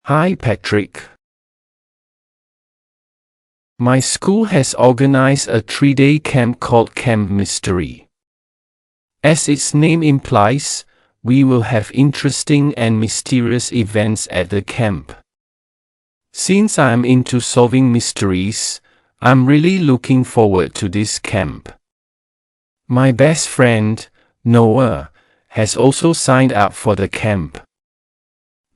Hi, Patrick. My school has organized a 3-day camp called Camp Mystery. As its name implies, we will have interesting and mysterious events at the camp. Since I'm into solving mysteries, I'm really looking forward to this camp. My best friend, Noah, has also signed up for the camp.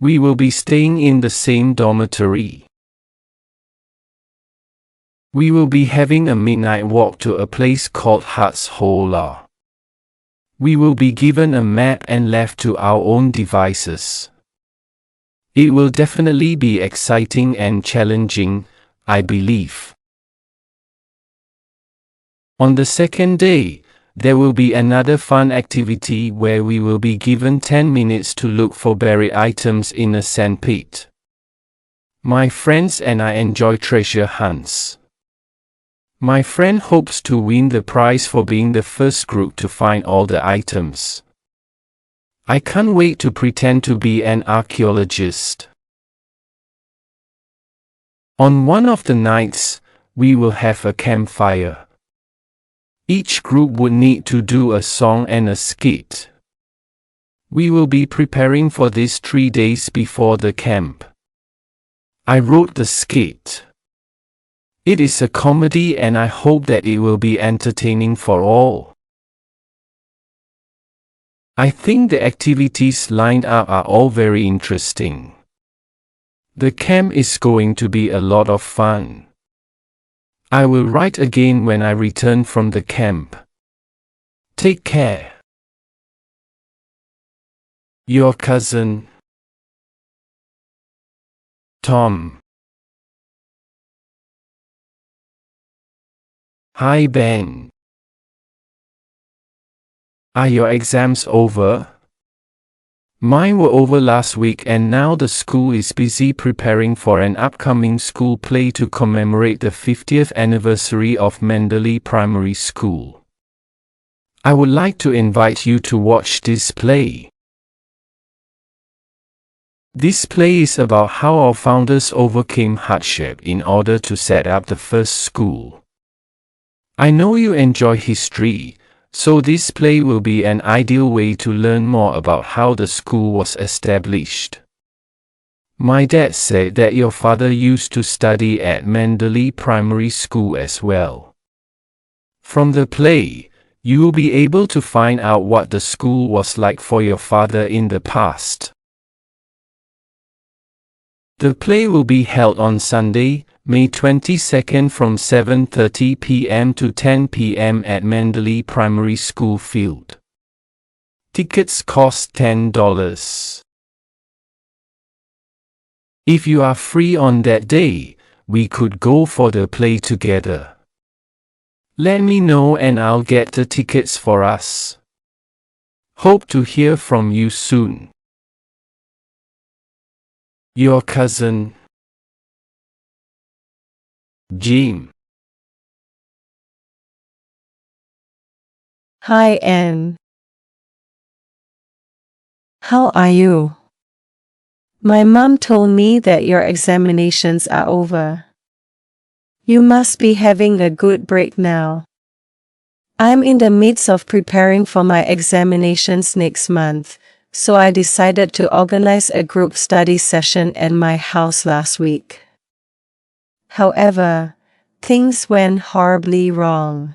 We will be staying in the same dormitory. We will be having a midnight walk to a place called Huts Hola. We will be given a map and left to our own devices. It will definitely be exciting and challenging, I believe. On the second day, there will be another fun activity where we will be given 10 minutes to look for buried items in a sandpit. My friends and I enjoy treasure hunts. My friend hopes to win the prize for being the first group to find all the items. I can't wait to pretend to be an archaeologist. On one of the nights, we will have a campfire. Each group would need to do a song and a skit. We will be preparing for this 3 days before the camp. I wrote the skit. It is a comedy and I hope that it will be entertaining for all. I think the activities lined up are all very interesting. The camp is going to be a lot of fun. I will write again when I return from the camp. Take care. Your cousin, Tom. Hi, Ben. Are your exams over? Mine were over last week and now the school is busy preparing for an upcoming school play to commemorate the 50th anniversary of Mandalay Primary School. I would like to invite you to watch this play. This play is about how our founders overcame hardship in order to set up the first school. I know you enjoy history, so this play will be an ideal way to learn more about how the school was established. My dad said that your father used to study at Mandalay Primary School as well. From the play, you will be able to find out what the school was like for your father in the past. The play will be held on Sunday, May 22nd from 7:30 p.m. to 10 p.m. at Mandalay Primary School Field. Tickets cost $10. If you are free on that day, we could go for the play together. Let me know and I'll get the tickets for us. Hope to hear from you soon. Your cousin, Jim. Hi, Anne. How are you? My mom told me that your examinations are over. You must be having a good break now. I'm in the midst of preparing for my examinations next month, so I decided to organize a group study session at my house last week. However, things went horribly wrong.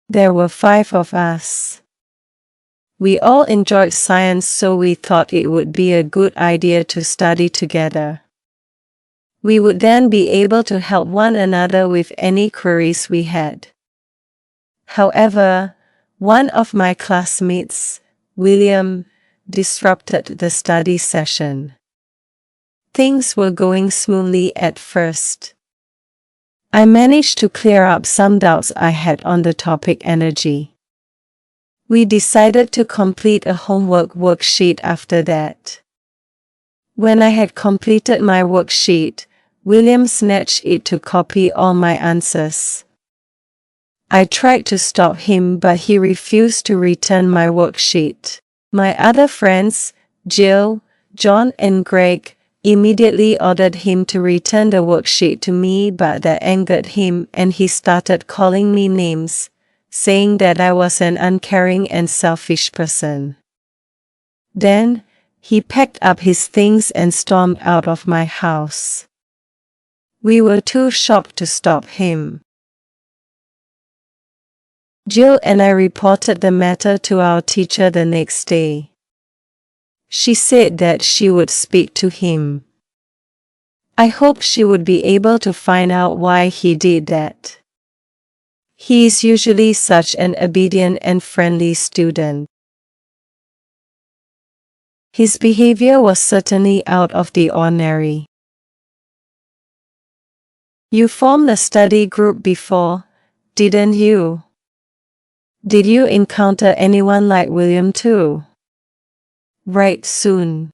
There were 5 of us. We all enjoyed science, so we thought it would be a good idea to study together. We would then be able to help one another with any queries we had. However, one of my classmates, William, disrupted the study session. Things were going smoothly at first. I managed to clear up some doubts I had on the topic energy. We decided to complete a homework worksheet after that. When I had completed my worksheet, William snatched it to copy all my answers. I tried to stop him, but he refused to return my worksheet. My other friends, Jill, John and Greg immediately ordered him to return the worksheet to me, but that angered him and he started calling me names, saying that I was an uncaring and selfish person. Then, he packed up his things and stormed out of my house. We were too shocked to stop him. Jill and I reported the matter to our teacher the next day. She said that she would speak to him. I hoped she would be able to find out why he did that. He is usually such an obedient and friendly student. His behavior was certainly out of the ordinary. You formed a study group before, didn't you? Did you encounter anyone like William too? Right soon.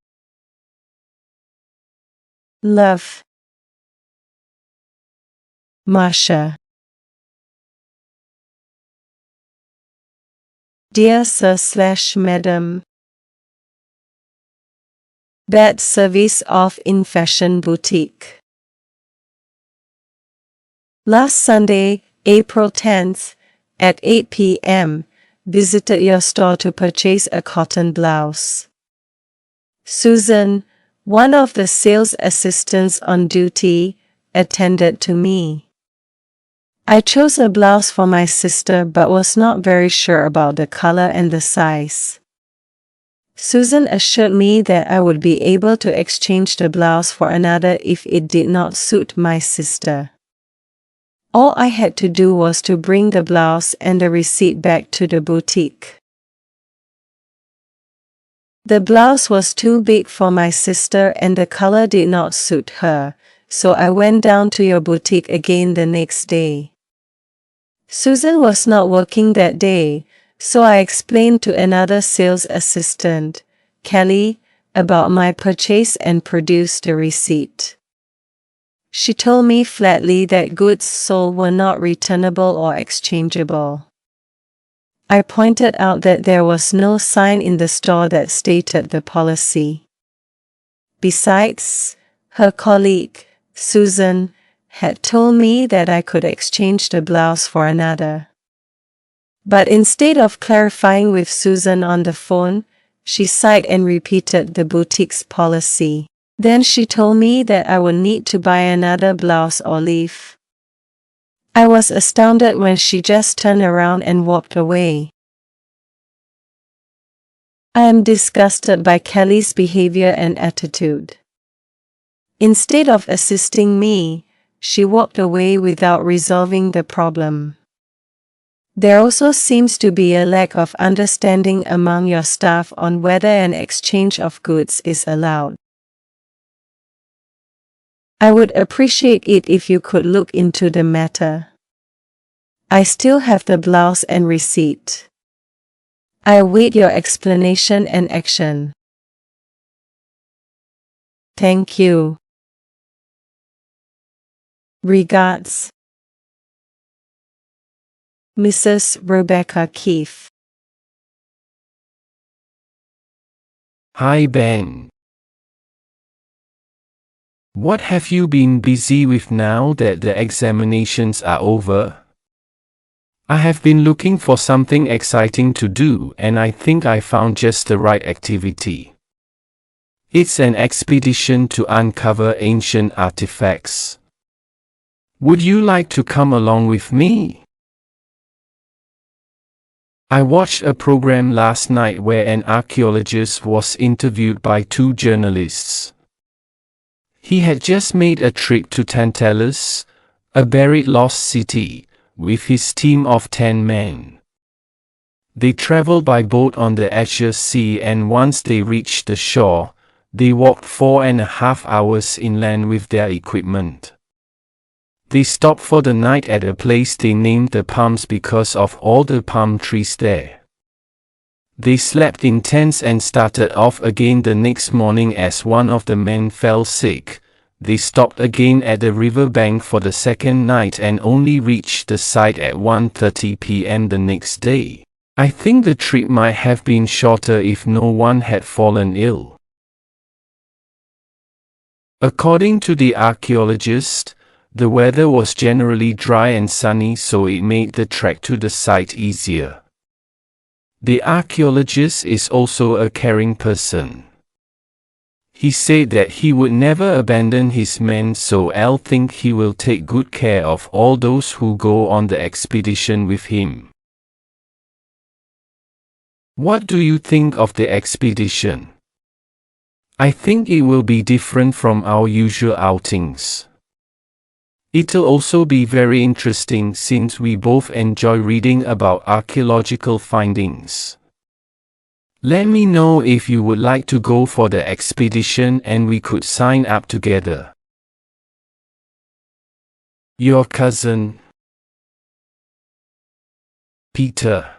Love. Marcia. Dear Sir/Madam, bad service of in fashion boutique. Last Sunday, April 10th, at 8 p.m., visited your store to purchase a cotton blouse. Susan, one of the sales assistants on duty, attended to me. I chose a blouse for my sister but was not very sure about the color and the size. Susan assured me that I would be able to exchange the blouse for another if it did not suit my sister. All I had to do was to bring the blouse and the receipt back to the boutique. The blouse was too big for my sister and the color did not suit her, so I went down to your boutique again the next day. Susan was not working that day, so I explained to another sales assistant, Kelly, about my purchase and produced the receipt. She told me flatly that goods sold were not returnable or exchangeable. I pointed out that there was no sign in the store that stated the policy. Besides, her colleague, Susan, had told me that I could exchange the blouse for another. But instead of clarifying with Susan on the phone, she sighed and repeated the boutique's policy. Then she told me that I would need to buy another blouse or leave. I was astounded when she just turned around and walked away. I am disgusted by Kelly's behavior and attitude. Instead of assisting me, she walked away without resolving the problem. There also seems to be a lack of understanding among your staff on whether an exchange of goods is allowed. I would appreciate it if you could look into the matter. I still have the blouse and receipt. I await your explanation and action. Thank you. Regards, Mrs. Rebecca Keefe. Hi Ben. What have you been busy with now that the examinations are over? I have been looking for something exciting to do and I think I found just the right activity. It's an expedition to uncover ancient artifacts. Would you like to come along with me? I watched a program last night where an archaeologist was interviewed by two journalists. He had just made a trip to Tantalus, a buried lost city, with his team of 10 men. They traveled by boat on the Azure Sea and once they reached the shore, they walked 4.5 hours inland with their equipment. They stopped for the night at a place they named the Palms because of all the palm trees there. They slept in tents and started off again the next morning as one of the men fell sick. They stopped again at the riverbank for the second night and only reached the site at 1:30 p.m. the next day. I think the trip might have been shorter if no one had fallen ill. According to the archaeologist, the weather was generally dry and sunny, so it made the trek to the site easier. The archaeologist is also a caring person. He said that he would never abandon his men, so I'll think he will take good care of all those who go on the expedition with him. What do you think of the expedition? I think it will be different from our usual outings. It'll also be very interesting since we both enjoy reading about archaeological findings. Let me know if you would like to go for the expedition and we could sign up together. Your cousin, Peter.